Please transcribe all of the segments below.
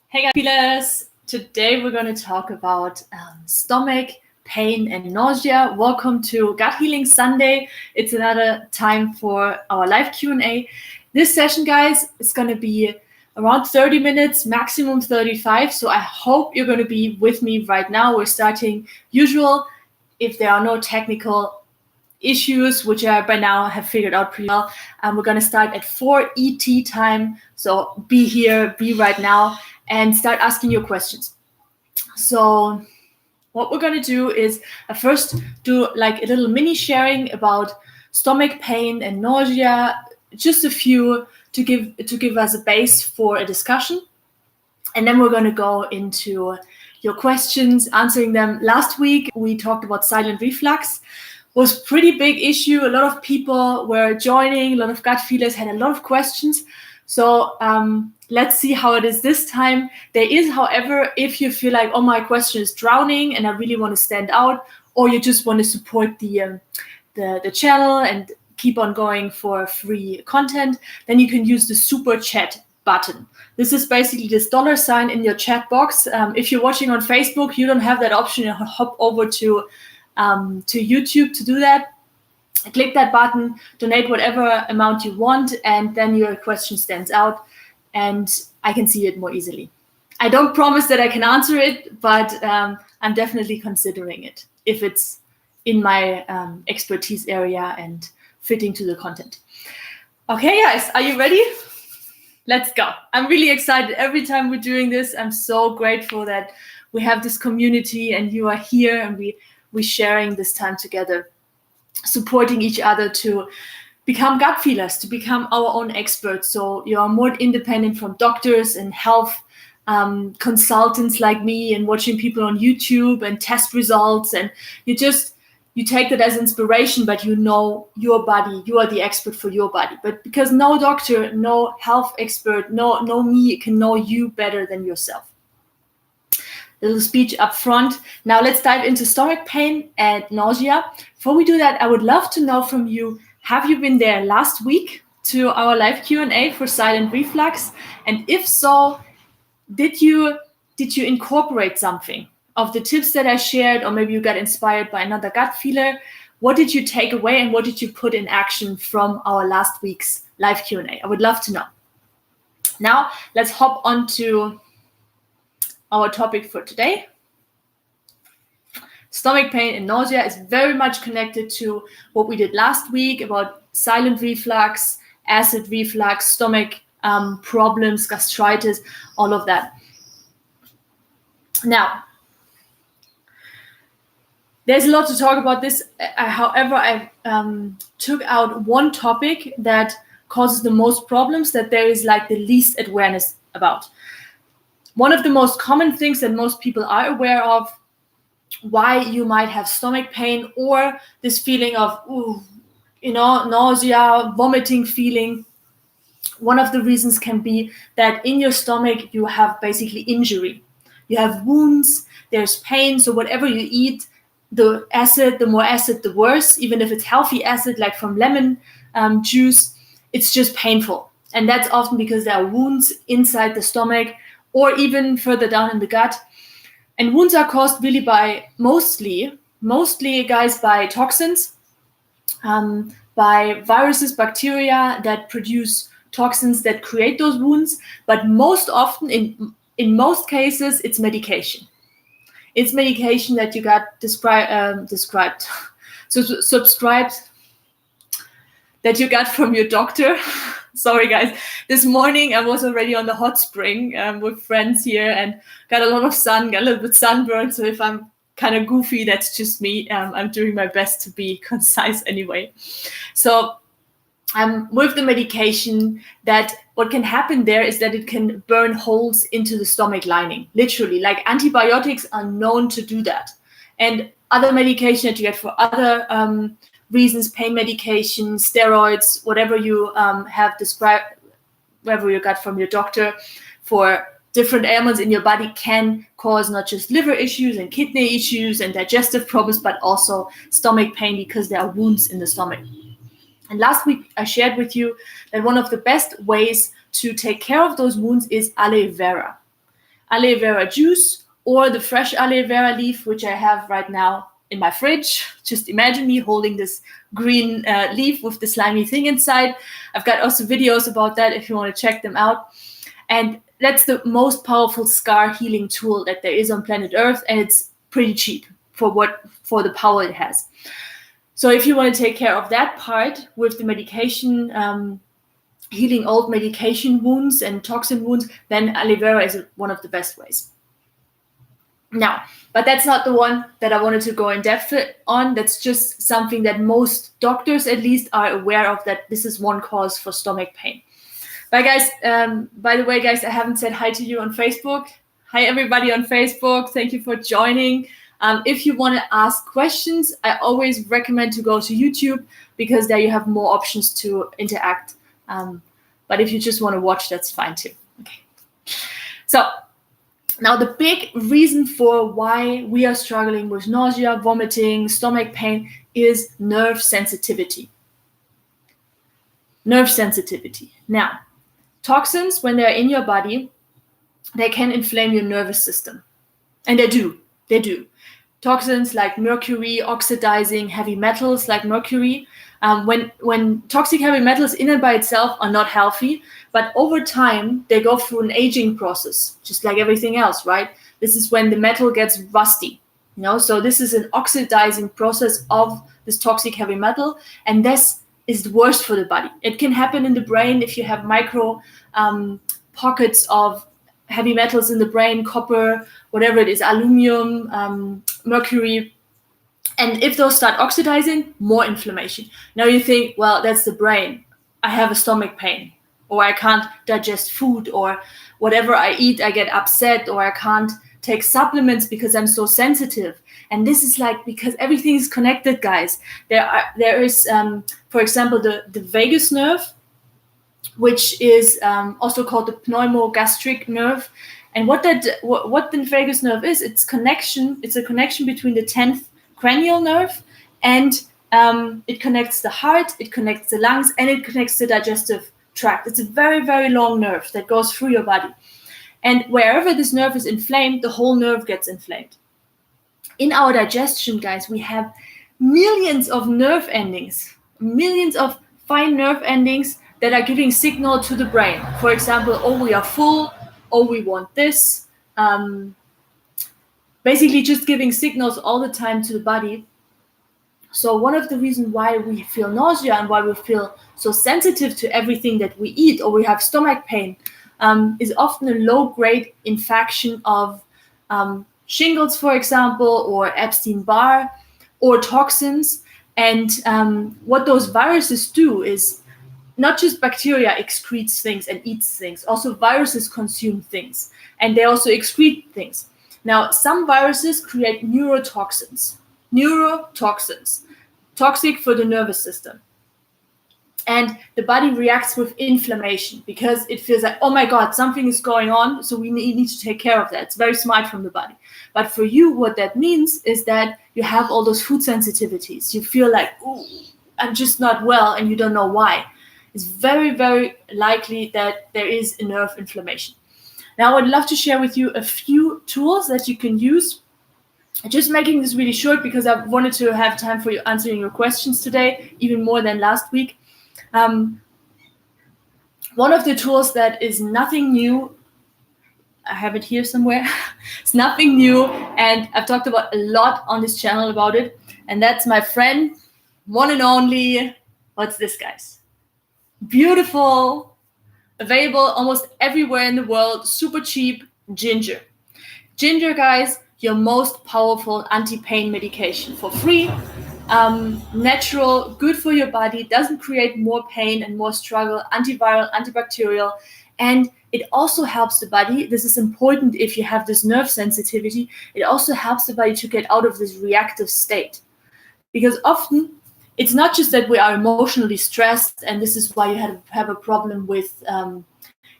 Hey guys, feelers. Today we're going to talk about stomach pain and nausea. Welcome to Gut Healing Sunday. It's another time for our live Q&A. This session, guys, is going to be around 30 minutes, maximum 35. So I hope you're going to be with me right now. We're starting usual. If there are no technical issues, which I by now have figured out pretty well, we're going to start at 4 ET time. So be here, be right now, and start asking your questions. So what we're going to do is first do like a little mini sharing about stomach pain and nausea, just a few to give us a base for a discussion. And then we're going to go into your questions, answering them. Last week we talked about silent reflux. Was pretty big issue. A lot of people were joining, a lot of gut feelers had a lot of questions. So let's see how it is this time. There is, however, if you feel like, oh, my question is drowning and I really want to stand out, or you just want to support the channel and keep on going for free content, then you can use the super chat button. This is basically this $sign in your chat box. If you're watching on Facebook, you don't have that option. You hop over to YouTube to do that. Click that button, donate whatever amount you want, and then your question stands out and I can see it more easily. I don't promise that I can answer it, but I'm definitely considering it if it's in my expertise area and fitting to the content. Okay, guys, are you ready? Let's go. I'm really excited every time we're doing this. I'm so grateful that we have this community and you are here and we're sharing this time together, supporting each other to become gut feelers, to become our own experts. So you are more independent from doctors and health consultants like me and watching people on YouTube and test results. And you take that as inspiration, but you know your body, you are the expert for your body. But because no doctor, no health expert, no me can know you better than yourself. Little speech up front. Now let's dive into stomach pain and nausea. Before we do that, I would love to know from you, have you been there last week to our live Q&A for silent reflux? And if so, did you incorporate something of the tips that I shared, or maybe you got inspired by another gut feeler? What did you take away and what did you put in action from our last week's live Q&A? I would love to know. Now let's hop on to our topic for today. Stomach pain and nausea is very much connected to what we did last week about silent reflux, acid reflux, stomach problems, gastritis, all of that. Now, there's a lot to talk about this. However, I took out one topic that causes the most problems, that there is like the least awareness about. One of the most common things that most people are aware of, why you might have stomach pain or this feeling of, nausea, vomiting feeling. One of the reasons can be that in your stomach, you have basically injury. You have wounds, there's pain. So whatever you eat, the more acid, the worse. Even if it's healthy acid, like from lemon juice, it's just painful. And that's often because there are wounds inside the stomach, or even further down in the gut. And wounds are caused really by mostly guys, by toxins, by viruses, bacteria that produce toxins that create those wounds. But most often, in most cases, it's medication. It's medication that you got subscribed, that you got from your doctor. Sorry, guys. This morning, I was already on the hot spring with friends here and got a lot of sun, got a little bit sunburned. So if I'm kind of goofy, that's just me. I'm doing my best to be concise anyway. So with the medication, that what can happen there is that it can burn holes into the stomach lining, literally. Like antibiotics are known to do that. And other medication that you get for other reasons, pain medication, steroids, whatever you have described, whatever you got from your doctor for different ailments in your body, can cause not just liver issues and kidney issues and digestive problems, but also stomach pain because there are wounds in the stomach. And last week, I shared with you that one of the best ways to take care of those wounds is aloe vera. aloe vera juice or the fresh aloe vera leaf, which I have right now in my fridge. Just imagine me holding this green leaf with the slimy thing inside. I've got also videos about that if you want to check them out. And that's the most powerful scar healing tool that there is on planet Earth, and it's pretty cheap for the power it has. So if you want to take care of that part with the medication, healing old medication wounds and toxin wounds, then aloe vera is one of the best ways. Now, but that's not the one that I wanted to go in depth on. That's just something that most doctors at least are aware of, that this is one cause for stomach pain. But guys, by the way, guys, I haven't said hi to you on Facebook. Hi, everybody on Facebook. Thank you for joining. If you want to ask questions, I always recommend to go to YouTube, because there you have more options to interact. But if you just want to watch, that's fine too. Okay. So now the big reason for why we are struggling with nausea, vomiting, stomach pain is nerve sensitivity. Nerve sensitivity. Now, toxins, when they're in your body, they can inflame your nervous system. And they do. Toxins like mercury, oxidizing heavy metals like mercury. When toxic heavy metals in and by itself are not healthy, but over time, they go through an aging process, just like everything else, right? This is when the metal gets rusty, So this is an oxidizing process of this toxic heavy metal, and this is the worst for the body. It can happen in the brain if you have micro pockets of heavy metals in the brain, copper, whatever it is, aluminum, mercury. And if those start oxidizing, more inflammation. Now you think, well, that's the brain. I have a stomach pain, or I can't digest food, or whatever I eat, I get upset, or I can't take supplements because I'm so sensitive. And this is like, because everything is connected, guys. There is, for example, the vagus nerve, which is also called the pneumogastric nerve. And what the vagus nerve is, it's a connection between the 10th cranial nerve, and it connects the heart, it connects the lungs, and it connects the digestive tract. It's a very, very long nerve that goes through your body. And wherever this nerve is inflamed, the whole nerve gets inflamed. In our digestion, guys, we have millions of nerve endings, millions of fine nerve endings that are giving signal to the brain. For example, oh, we are full, oh, we want this. Basically just giving signals all the time to the body. So one of the reasons why we feel nausea and why we feel so sensitive to everything that we eat, or we have stomach pain, is often a low-grade infection of shingles, for example, or Epstein-Barr, or toxins. And what those viruses do is, not just bacteria excretes things and eats things, also viruses consume things, and they also excrete things. Now, some viruses create neurotoxins, toxic for the nervous system. And the body reacts with inflammation because it feels like, oh my God, something is going on, so we need to take care of that. It's very smart from the body. But for you, what that means is that you have all those food sensitivities. You feel like, ooh, I'm just not well, and you don't know why. It's very, very likely that there is a nerve inflammation. Now, I would love to share with you a few tools that you can use. Just making this really short because I wanted to have time for you answering your questions today, even more than last week. One of the tools that is nothing new, I have it here somewhere. It's nothing new, and I've talked about a lot on this channel about it. And that's my friend, one and only, what's this, guys? Beautiful, available almost everywhere in the world, super cheap, ginger. Ginger, guys, your most powerful anti-pain medication for free, natural, good for your body, doesn't create more pain and more struggle, antiviral, antibacterial, and it also helps the body. This is important if you have this nerve sensitivity. It also helps the body to get out of this reactive state. Because often, it's not just that we are emotionally stressed, and this is why you have a problem with,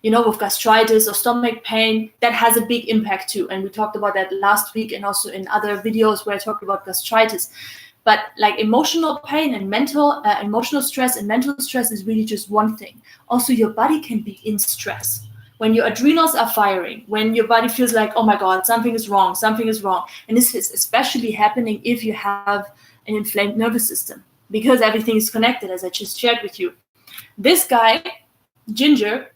with gastritis or stomach pain. That has a big impact too. And we talked about that last week and also in other videos where I talked about gastritis. But like emotional pain and emotional stress and mental stress is really just one thing. Also, your body can be in stress. when your adrenals are firing, when your body feels like, oh my God, something is wrong, something is wrong. And this is especially happening if you have an inflamed nervous system, because everything is connected, as I just shared with you. This guy, ginger,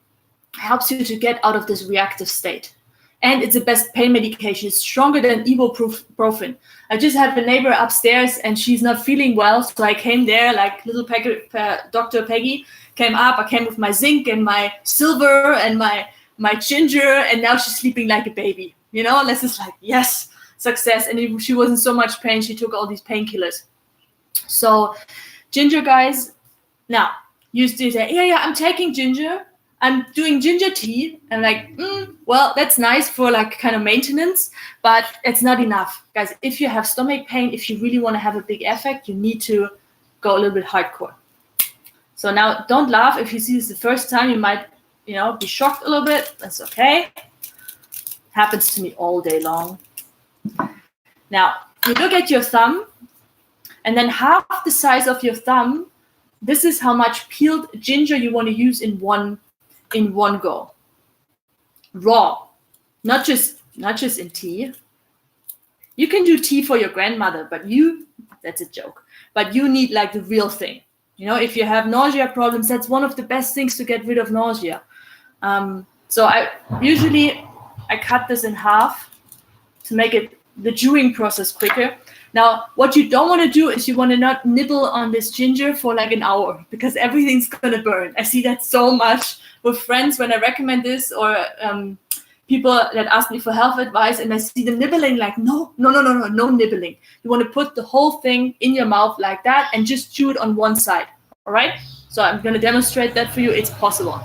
helps you to get out of this reactive state. And it's the best pain medication. It's stronger than ibuprofen. I just have a neighbor upstairs and she's not feeling well. So I came there like little Dr. Peggy came up. I came with my zinc and my silver and my ginger. And now she's sleeping like a baby. You know, this is like, yes, success. And she wasn't so much pain. She took all these painkillers. So ginger, guys, now you still say, yeah, I'm taking ginger. I'm doing ginger tea, and like, well, that's nice for like kind of maintenance, but it's not enough. Guys, if you have stomach pain, if you really want to have a big effect, you need to go a little bit hardcore. So now don't laugh. If you see this the first time, you might, be shocked a little bit. That's okay. Happens to me all day long. Now, you look at your thumb, and then half the size of your thumb, this is how much peeled ginger you want to use in one go. Raw, not just in tea. You can do tea for your grandmother, but that's a joke. But you need like the real thing. If you have nausea problems, that's one of the best things to get rid of nausea. So I cut this in half to make the chewing process quicker. Now, what you don't want to do is you want to not nibble on this ginger for like an hour, because everything's going to burn. I see that so much with friends when I recommend this, or people that ask me for health advice, and I see them nibbling, like, no nibbling. You want to put the whole thing in your mouth like that and just chew it on one side, all right? So I'm going to demonstrate that for you. It's possible.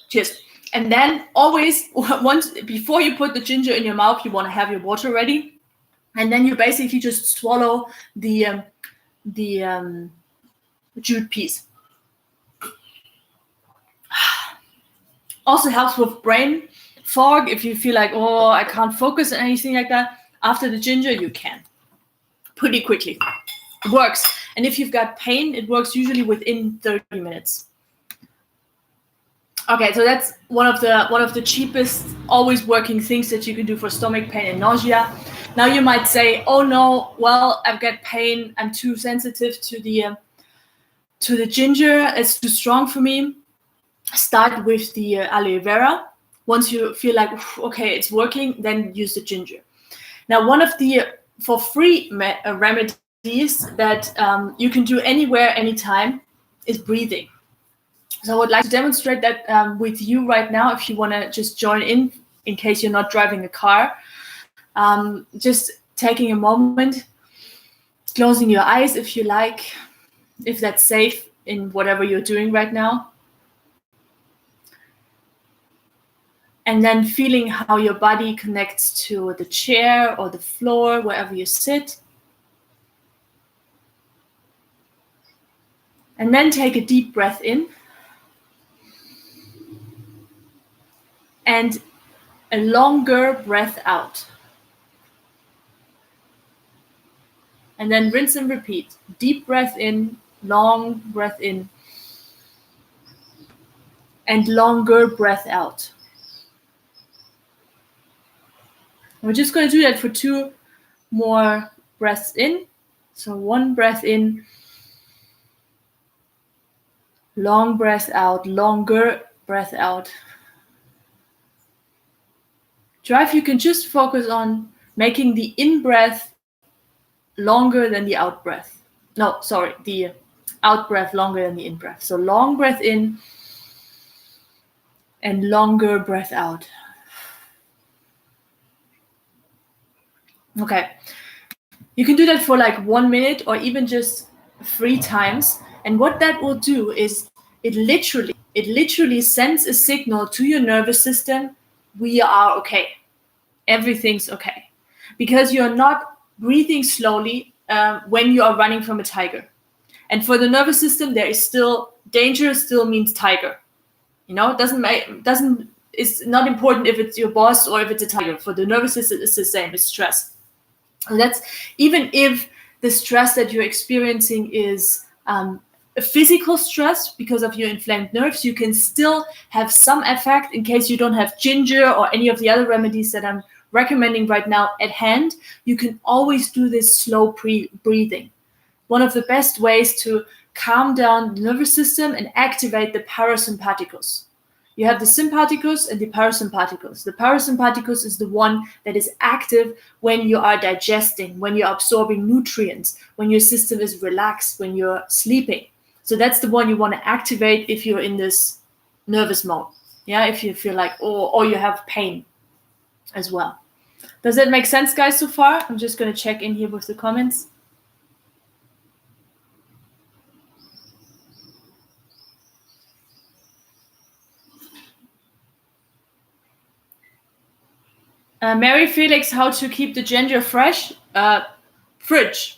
Cheers. And then always, before you put the ginger in your mouth, you want to have your water ready. And then you basically just swallow the chewed piece. Also helps with brain fog. If you feel like, oh, I can't focus on anything like that, after the ginger, you can. Pretty quickly. It works. And if you've got pain, it works usually within 30 minutes. Okay, so that's one of the cheapest, always working things that you can do for stomach pain and nausea. Now you might say, oh no, well, I've got pain, I'm too sensitive to the ginger, it's too strong for me. Start with the aloe vera. Once you feel like, okay, it's working, then use the ginger. Now, one of the for free remedies that you can do anywhere, anytime, is breathing. So I would like to demonstrate that with you right now, if you want to just join in case you're not driving a car. Just taking a moment, closing your eyes if you like, if that's safe in whatever you're doing right now. And then feeling how your body connects to the chair or the floor, wherever you sit. And then take a deep breath in. And a longer breath out. And then rinse and repeat. Deep breath in, long breath in, and longer breath out. We're just going to do that for 2 more breaths in. So 1 breath in, long breath out, longer breath out. Try if you can just focus on making the in-breath longer than the out-breath. No, sorry, the out-breath longer than the in-breath. So long breath in and longer breath out. Okay. You can do that for like 1 minute or even just 3 times. And what that will do is it literally sends a signal to your nervous system, we are okay. Everything's okay. Because you're not breathing slowly when you are running from a tiger. And for the nervous system, there is still danger, still means tiger. It it's not important if it's your boss or if it's a tiger. For the nervous system, it's the same. It's stress. And that's even if the stress that you're experiencing is a physical stress because of your inflamed nerves, you can still have some effect in case you don't have ginger or any of the other remedies that I'm recommending right now at hand. You can always do this slow breathing. One of the best ways to calm down the nervous system and activate the parasympathicus. You have the sympathicus and the parasympathicus. The parasympathicus is the one that is active when you are digesting, when you're absorbing nutrients, when your system is relaxed, when you're sleeping. So that's the one you want to activate if you're in this nervous mode. Yeah, if you feel like, or you have pain as well. Does that make sense, guys, so far? I'm just going to check in here with the comments. Mary Felix, how to keep the ginger fresh? Fridge.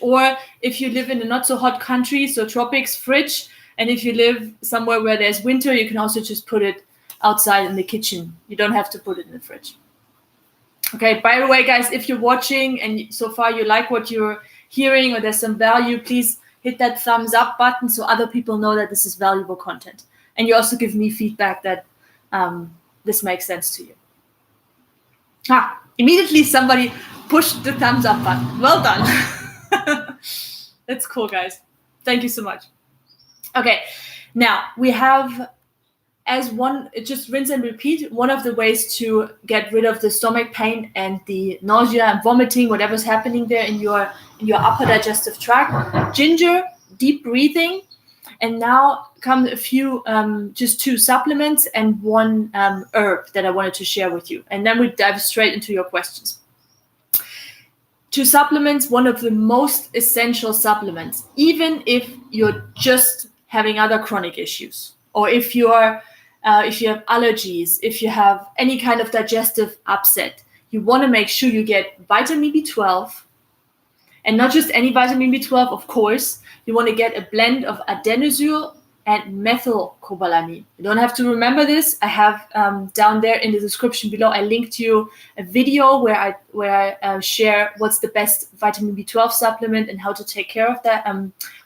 Or if you live in a not so hot country, so tropics, fridge. And if you live somewhere where there's winter, you can also just put it outside in the kitchen. You don't have to put it in the fridge. Okay, by the way, guys, if you're watching and so far you like what you're hearing or there's some value, please hit that thumbs up button so other people know that this is valuable content. And you also give me feedback that this makes sense to you. Immediately somebody pushed the thumbs up button. Well done. That's cool, guys. Thank you so much. Okay, now we have just rinse and repeat. One of the ways to get rid of the stomach pain and the nausea and vomiting, whatever's happening there in your upper digestive tract. Ginger, deep breathing. And now come a few, just 2 supplements and 1 herb that I wanted to share with you. And then we dive straight into your questions. 2 supplements, one of the most essential supplements, even if you're just having other chronic issues, or if you have allergies, if you have any kind of digestive upset, you want to make sure you get vitamin B12, and not just any vitamin B12, of course. You want to get a blend of adenosyl and methylcobalamin. You don't have to remember this. I have down there in the description below, I linked you a video where I share what's the best vitamin B12 supplement and how to take care of that,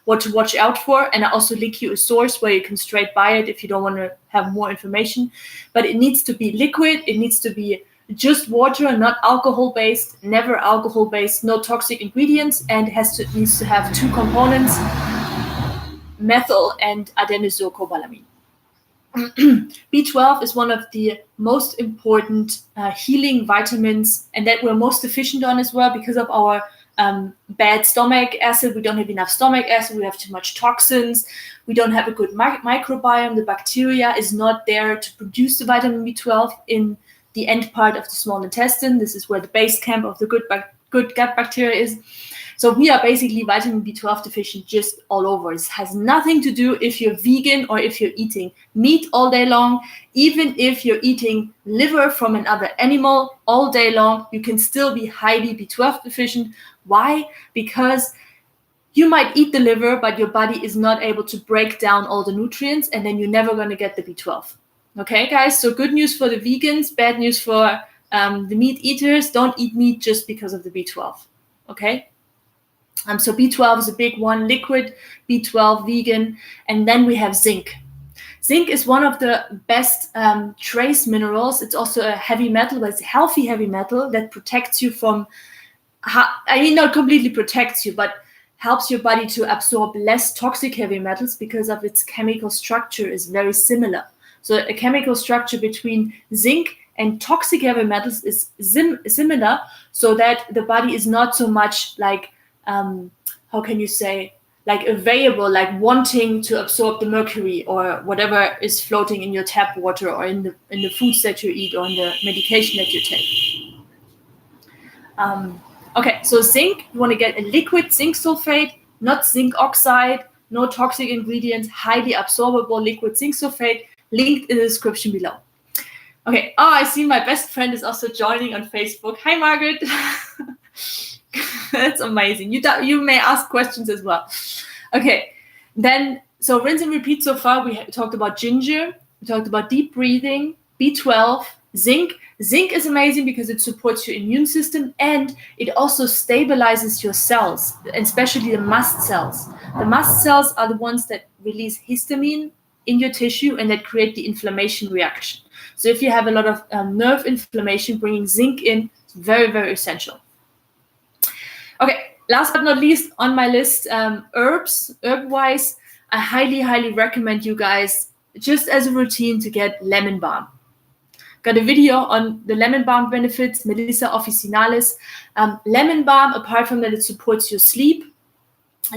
what to watch out for. And I also link you a source where you can straight buy it if you don't want to have more information. But it needs to be liquid. It needs to be just water, not alcohol-based, never alcohol-based, no toxic ingredients, and needs to have 2 components, methyl and adenosylcobalamin. B12 is one of the most important healing vitamins, and that we're most deficient on as well because of our bad stomach acid. We don't have enough stomach acid. We have too much toxins. We don't have a good microbiome. The bacteria is not there to produce the vitamin B12 in the end part of the small intestine. This is where the base camp of the good gut bacteria is. So we are basically vitamin B12 deficient just all over. It has nothing to do if you're vegan or if you're eating meat all day long. Even if you're eating liver from another animal all day long, you can still be highly B12 deficient. Why? Because you might eat the liver, but your body is not able to break down all the nutrients, and then you're never going to get the B12. Okay, guys, so good news for the vegans, bad news for the meat eaters. Don't eat meat just because of the B12, okay? So B12 is a big one, liquid B12, vegan. And then we have zinc. Zinc is one of the best trace minerals. It's also a heavy metal, but it's a healthy heavy metal that protects you from, not completely protects you, but helps your body to absorb less toxic heavy metals because of its chemical structure is very similar. So a chemical structure between zinc and toxic heavy metals is similar, so that the body is not so much like, how can you say, like available, like wanting to absorb the mercury or whatever is floating in your tap water or in the foods that you eat or in the medication that you take. Okay, so zinc, you want to get a liquid zinc sulfate, not zinc oxide, no toxic ingredients, highly absorbable liquid zinc sulfate, linked in the description below. Okay, I see my best friend is also joining on Facebook. Hi, Margaret. That's amazing. You may ask questions as well. Okay, then, so rinse and repeat so far. We talked about ginger. We talked about deep breathing, B12, zinc. Zinc is amazing because it supports your immune system and it also stabilizes your cells, especially the mast cells. The mast cells are the ones that release histamine in your tissue and that create the inflammation reaction. So if you have a lot of nerve inflammation, bringing zinc in is very, very essential. Okay, last but not least on my list, herb-wise, I highly, highly recommend you guys, just as a routine, to get lemon balm. Got a video on the lemon balm benefits, Melissa officinalis. Lemon balm, apart from that it supports your sleep,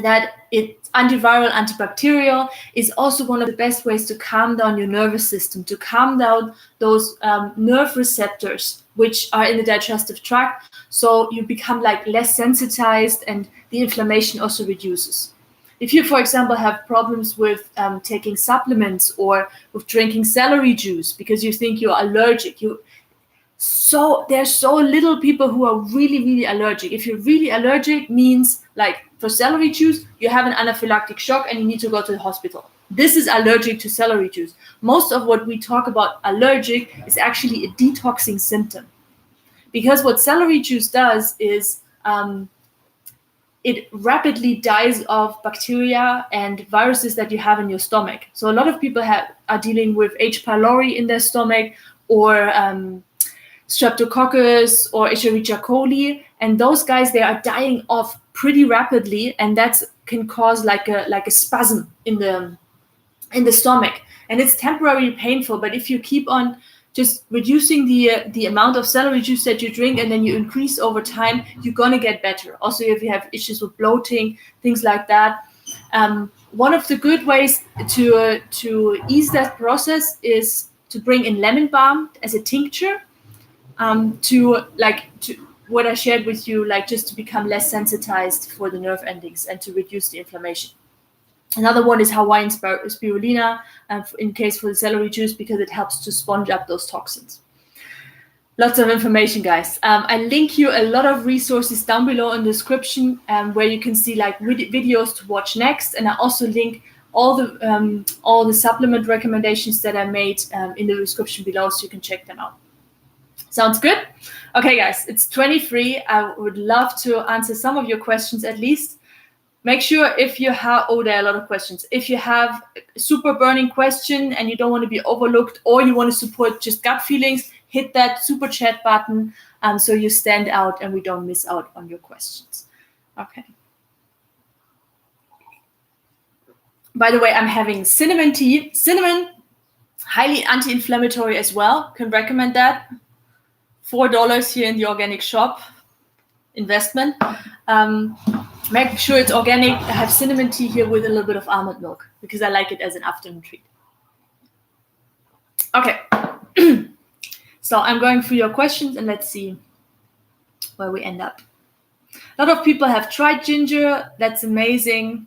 that it's antiviral, antibacterial, is also one of the best ways to calm down your nervous system, to calm down those nerve receptors which are in the digestive tract, so you become like less sensitized and the inflammation also reduces. If you, for example, have problems with taking supplements or with drinking celery juice because you think you're allergic, there's so little people who are really, really allergic. If you're really allergic, means like for celery juice, you have an anaphylactic shock and you need to go to the hospital. This is allergic to celery juice. Most of what we talk about allergic is actually a detoxing symptom. Because what celery juice does is it rapidly dies off bacteria and viruses that you have in your stomach. So a lot of people are dealing with H. pylori in their stomach, or Streptococcus or Escherichia coli, and those guys, they are dying off pretty rapidly, and that can cause like a spasm in the stomach, and it's temporarily painful. But if you keep on just reducing the amount of celery juice that you drink, and then you increase over time, you're gonna get better. Also, if you have issues with bloating, things like that. One of the good ways to ease that process is to bring in lemon balm as a tincture, to what I shared with you, like just to become less sensitized for the nerve endings and to reduce the inflammation. Another one is Hawaiian spirulina, in case for the celery juice, because it helps to sponge up those toxins. Lots of information, guys. I link you a lot of resources down below in the description, where you can see like videos to watch next, and I also link all the supplement recommendations that I made in the description below, so you can check them out. Sounds good? Okay, guys, it's 23. I would love to answer some of your questions at least. Make sure if you have, there are a lot of questions. If you have a super burning question and you don't want to be overlooked, or you want to support just gut feelings, hit that super chat button so you stand out and we don't miss out on your questions. Okay. By the way, I'm having cinnamon tea. Cinnamon, highly anti-inflammatory as well. Can recommend that. $4 here in the organic shop. Investment. Make sure it's organic. I have cinnamon tea here with a little bit of almond milk because I like it as an afternoon treat. Okay. So I'm going through your questions and let's see where we end up. A lot of people have tried ginger. That's amazing.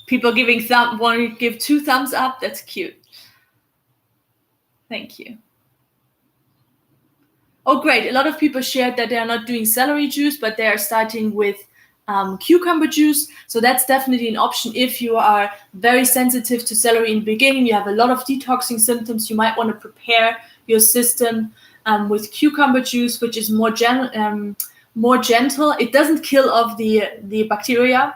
People want to give 2 thumbs up. That's cute. Thank you. Oh, great. A lot of people shared that they are not doing celery juice, but they are starting with cucumber juice. So that's definitely an option. If you are very sensitive to celery in the beginning, you have a lot of detoxing symptoms, you might want to prepare your system with cucumber juice, which is more gentle. It doesn't kill off the bacteria,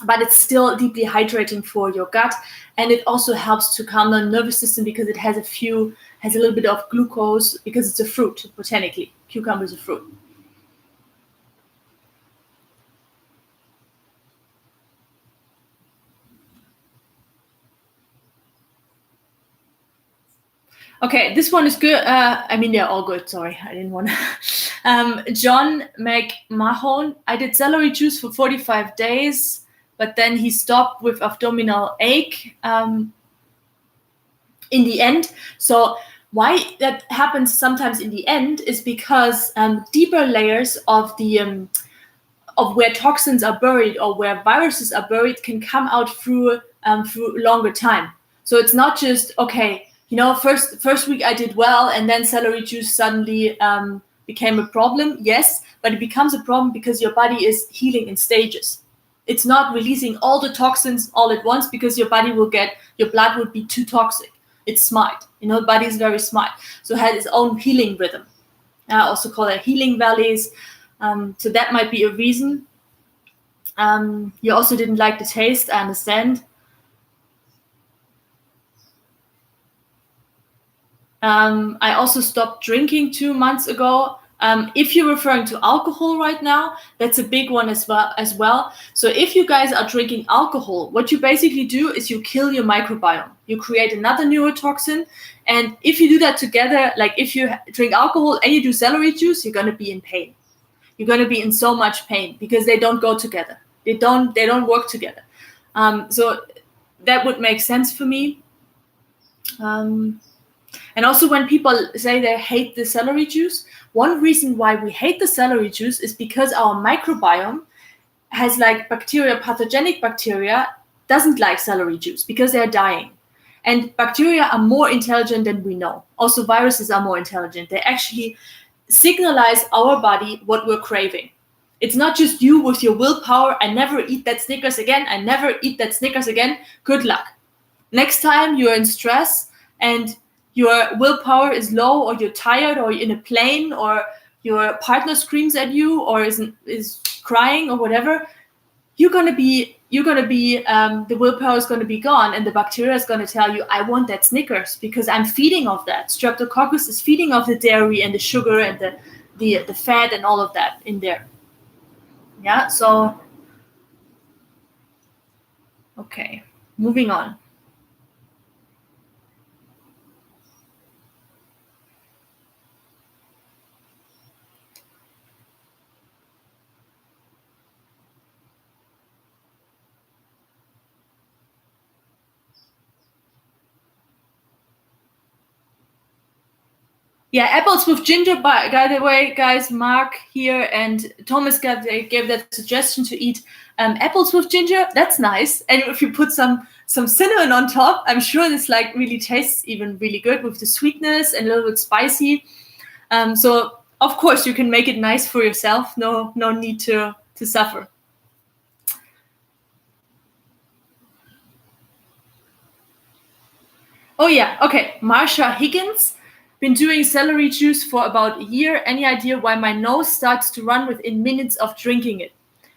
but it's still deeply hydrating for your gut, and it also helps to calm down the nervous system because it has a little bit of glucose, because it's a fruit botanically. Cucumber is a fruit. Okay, this one is good. I mean, they're all good. Sorry, I didn't want to. John McMahon, I did celery juice for 45 days, but then he stopped with abdominal ache in the end. So why that happens sometimes in the end is because deeper layers of the of where toxins are buried or where viruses are buried can come out through longer time. So it's not just, okay, first week I did well and then celery juice suddenly became a problem. Yes, but it becomes a problem because your body is healing in stages. It's not releasing all the toxins all at once because your body your blood would be too toxic. It's smart. The body is very smart. So it has its own healing rhythm. I also call it healing valleys. So that might be a reason. You also didn't like the taste, I understand. I also stopped drinking 2 months ago. If you're referring to alcohol right now, that's a big one as well. So if you guys are drinking alcohol, what you basically do is you kill your microbiome. You create another neurotoxin. And if you do that together, like if you drink alcohol and you do celery juice, you're going to be in pain. You're going to be in so much pain because they don't go together. They don't work together. So that would make sense for me. And also when people say they hate the celery juice, one reason why we hate the celery juice is because our microbiome has pathogenic bacteria doesn't like celery juice because they're dying. And bacteria are more intelligent than we know. Also viruses are more intelligent. They actually signalize our body what we're craving. It's not just you with your willpower, I never eat that Snickers again, I never eat that Snickers again. Good luck. Next time you're in stress and your willpower is low, or you're tired, or you're in a plane, or your partner screams at you, or is crying, or whatever, the willpower is going to be gone, and the bacteria is going to tell you, I want that Snickers because I'm feeding off that. Streptococcus is feeding off the dairy and the sugar and the fat and all of that in there. Yeah. So, okay, moving on. Yeah, apples with ginger, by the way, guys, Mark here and Thomas gave that suggestion to eat apples with ginger. That's nice. And if you put some cinnamon on top, I'm sure this really tastes even really good with the sweetness and a little bit spicy. So of course you can make it nice for yourself. No need to suffer. Oh yeah, okay. Marsha Higgins. Been doing celery juice for about a year. Any idea why my nose starts to run within minutes of drinking it?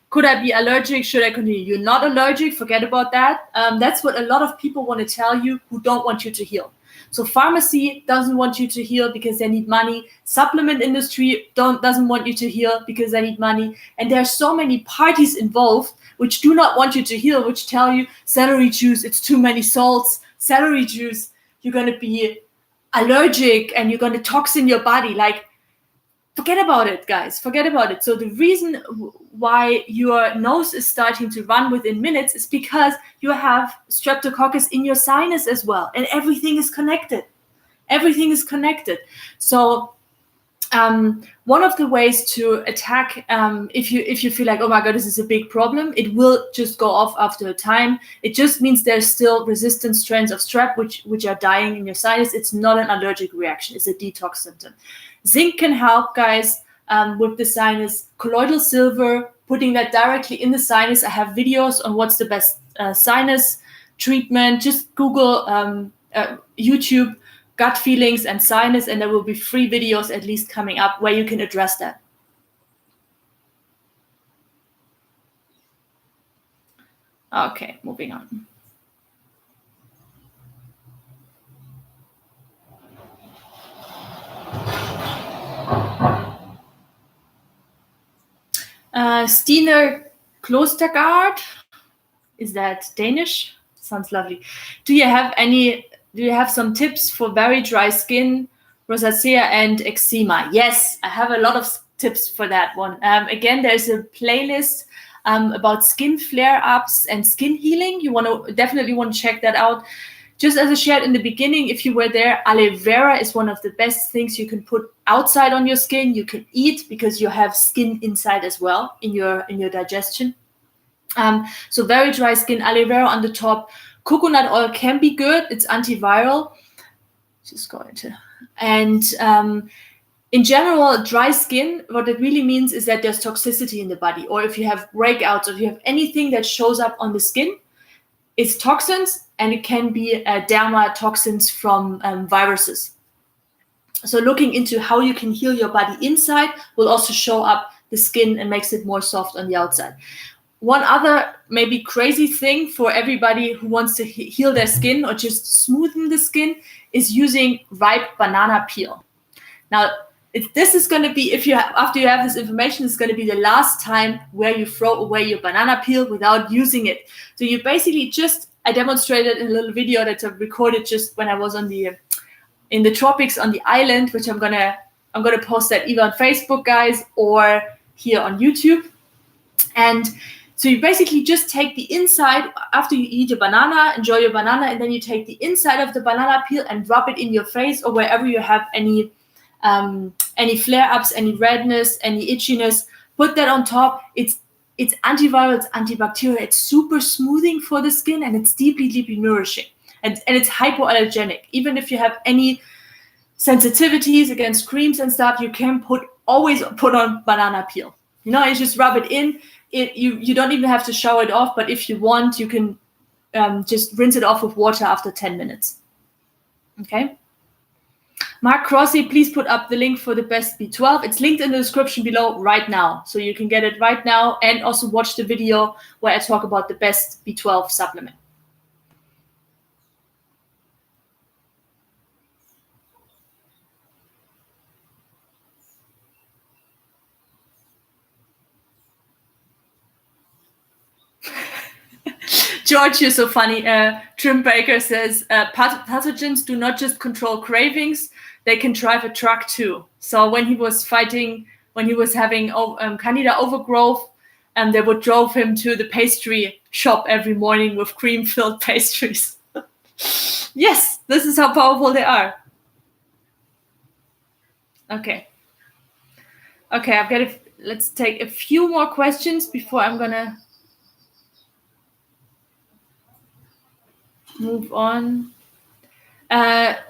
Could I be allergic? Should I continue? You're not allergic. Forget about that. That's what a lot of people want to tell you who don't want you to heal. So pharmacy doesn't want you to heal because they need money. Supplement industry doesn't want you to heal because they need money. And there are so many parties involved which do not want you to heal, which tell you celery juice, it's too many salts. Celery juice, you're going to be allergic and you're going to toxin your body. Forget about it, guys. Forget about it. So the reason why your nose is starting to run within minutes is because you have streptococcus in your sinus as well, and everything is connected. Everything is connected. So one of the ways to attack, if you feel like, oh my God, this is a big problem, it will just go off after a time. It just means there's still resistant strands of strep which are dying in your sinus. It's not an allergic reaction. It's a detox symptom. Zinc can help, guys, with the sinus. Colloidal silver, putting that directly in the sinus. I have videos on what's the best sinus treatment. Just Google YouTube gut feelings and sinus, and there will be free videos at least coming up where you can address that. Okay, moving on. Stine Klostergaard, is that Danish? Sounds lovely. Do you have some tips for very dry skin, rosacea, and eczema? Yes, I have a lot of tips for that one. Again, there's a playlist about skin flare-ups and skin healing. You definitely want to check that out. Just as I shared in the beginning, if you were there, aloe vera is one of the best things you can put outside on your skin. You can eat because you have skin inside as well in your digestion. So very dry skin, aloe vera on the top. Coconut oil can be good. It's antiviral. Just going to, and In general, dry skin, what it really means is that there's toxicity in the body, or if you have breakouts, or if you have anything that shows up on the skin, it's toxins, and it can be derma toxins from viruses. So looking into how you can heal your body inside will also show up the skin and makes it more soft on the outside. One other maybe crazy thing for everybody who wants to heal their skin or just smoothen the skin is using ripe banana peel. Now, this is going to be, after you have this information, it's going to be the last time where you throw away your banana peel without using it. So you basically I demonstrated in a little video that I recorded just when I was in the tropics on the island, which I'm gonna post that either on Facebook, guys, or here on YouTube. And so you basically just take the inside after you eat a banana, enjoy your banana, and then you take the inside of the banana peel and rub it in your face or wherever you have any flare-ups, any redness, any itchiness. Put that on top. It's antiviral, it's antibacterial, it's super smoothing for the skin, and it's deeply, deeply nourishing. And it's hypoallergenic. Even if you have any sensitivities against creams and stuff, you can always put on banana peel. You just rub it in. You don't even have to shower it off, but if you want, you can just rinse it off with water after 10 minutes. Okay? Mark Crossy, please put up the link for the best B12. It's linked in the description below right now. So you can get it right now and also watch the video where I talk about the best B12 supplement. George, you're so funny. Trim Baker says, pathogens do not just control cravings, they can drive a truck too. So when he was having candida overgrowth, they would drove him to the pastry shop every morning with cream-filled pastries. Yes, this is how powerful they are. Okay, let's take a few more questions before I'm gonna move on.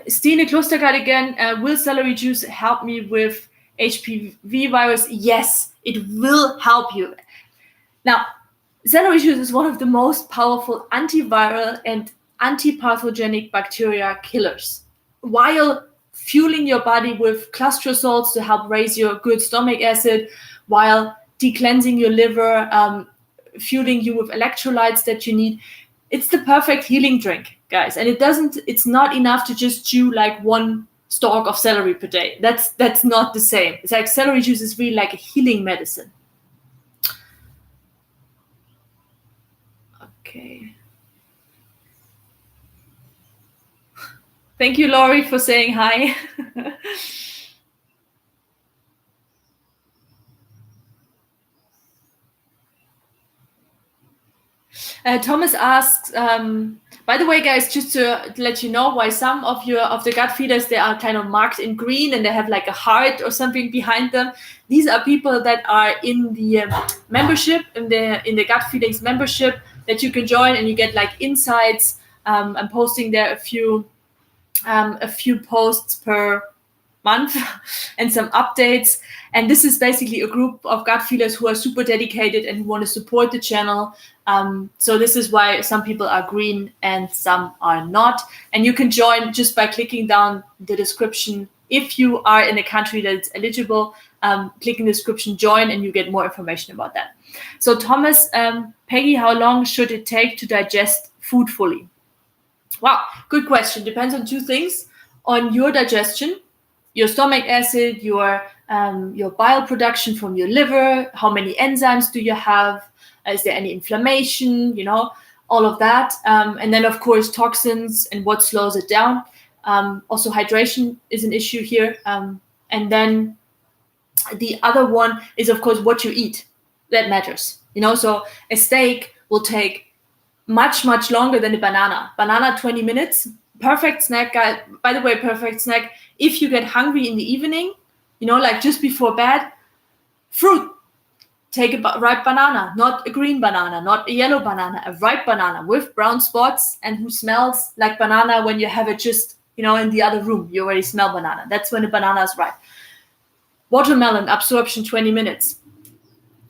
Stine Klostergaard again. Will celery juice help me with HPV virus? Yes, it will help you. Now, celery juice is one of the most powerful antiviral and antipathogenic bacteria killers. While fueling your body with cholesterol salts to help raise your good stomach acid, while decleansing your liver, fueling you with electrolytes that you need, it's the perfect healing drink, guys. And it's not enough to just chew like one stalk of celery per day. That's not the same. It's like celery juice is really like a healing medicine. Okay. Thank you, Laurie, for saying hi. Thomas asks, by the way, guys, just to let you know why some of the gut feeders, they are kind of marked in green and they have like a heart or something behind them. These are people that are in the membership, in the gut feedings membership that you can join, and you get like insights. I'm posting there a few posts per month and some updates. And this is basically a group of gut feelers who are super dedicated and who want to support the channel. So this is why some people are green and some are not. And you can join just by clicking down the description. If you are in a country that's eligible, click in the description, join, and you get more information about that. So Thomas, Peggy, how long should it take to digest food fully? Wow, good question. Depends on two things: on your digestion, your stomach acid, your bile production from your liver, how many enzymes do you have, is there any inflammation, all of that. And then, of course, toxins and what slows it down. Also, hydration is an issue here. And then the other one is, of course, what you eat. That matters. So a steak will take much, much longer than a banana. Banana, 20 minutes. Perfect snack, guys. By the way, perfect snack. If you get hungry in the evening, like just before bed, fruit. Take a ripe banana, not a green banana, not a yellow banana, a ripe banana with brown spots and who smells like banana when you have it just, in the other room. You already smell banana. That's when the banana is ripe. Watermelon, absorption 20 minutes.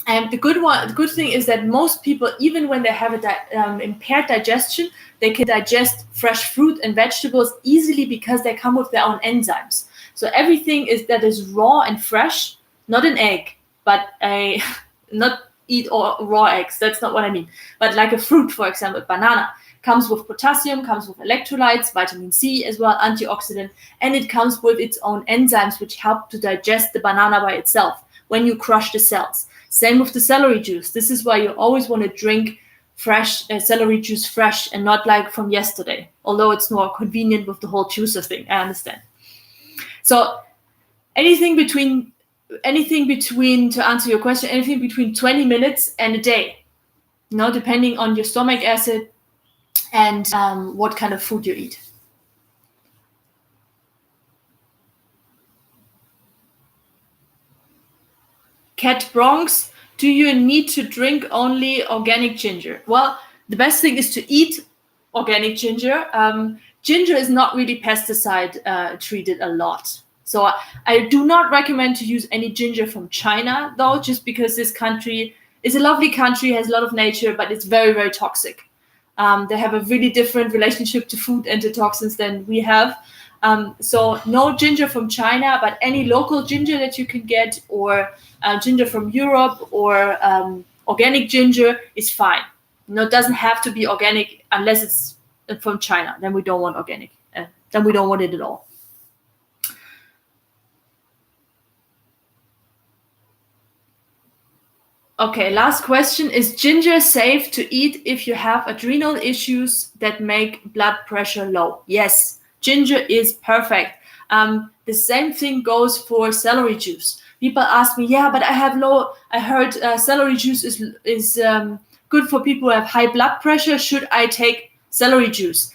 And the good thing is that most people, even when they have impaired digestion, they can digest fresh fruit and vegetables easily because they come with their own enzymes. So everything that is raw and fresh, not an egg, but not eat or raw eggs. That's not what I mean. But like a fruit, for example, banana, comes with potassium, comes with electrolytes, vitamin C as well, antioxidant, and it comes with its own enzymes which help to digest the banana by itself when you crush the cells. Same with the celery juice. This is why you always want to drink fresh celery juice fresh and not like from yesterday, although it's more convenient with the whole juicer thing. I understand. So anything between, to answer your question, anything between 20 minutes and a day, depending on your stomach acid and what kind of food you eat. Cat Bronx, do you need to drink only organic ginger? Well, the best thing is to eat organic ginger. Ginger is not really pesticide treated a lot. So I do not recommend to use any ginger from China, though, just because this country is a lovely country, has a lot of nature, but it's very, very toxic. They have a really different relationship to food and to toxins than we have. So no ginger from China, but any local ginger that you can get, or ginger from Europe, or organic ginger is fine. It doesn't have to be organic unless it's from China. Then we don't want organic. Then we don't want it at all. Okay, last question. Is ginger safe to eat if you have adrenal issues that make blood pressure low? Yes, ginger is perfect. The same thing goes for celery juice. People ask me, yeah, but I heard celery juice is good for people who have high blood pressure. Should I take celery juice?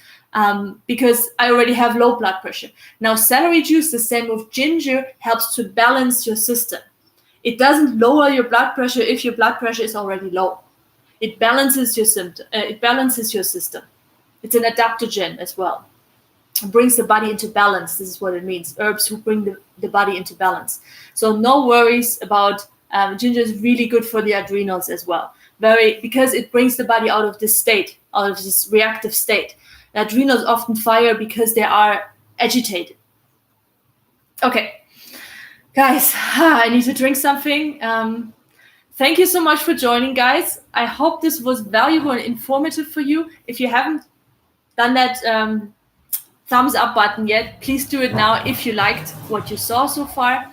Because I already have low blood pressure. Now, celery juice, the same with ginger, helps to balance your system. It doesn't lower your blood pressure if your blood pressure is already low. It balances your symptom. It balances your system. It's an adaptogen as well. It brings the body into balance. This is what it means. Herbs who bring the body into balance. So no worries about ginger is really good for the adrenals as well. Because it brings the body out of this state, out of this reactive state. The adrenals often fire because they are agitated. Okay. Guys, I need to drink something. Thank you so much for joining, guys. I hope this was valuable and informative for you. If you haven't done that thumbs up button yet, please do it now if you liked what you saw so far.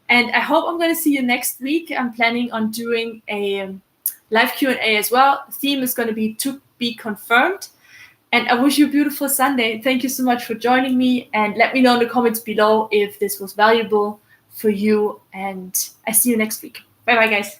And I hope I'm going to see you next week. I'm planning on doing a live Q&A as well. The theme is going to be to be confirmed. And I wish you a beautiful Sunday. Thank you so much for joining me. And let me know in the comments below if this was valuable for you, and I see you next week. Bye bye, guys.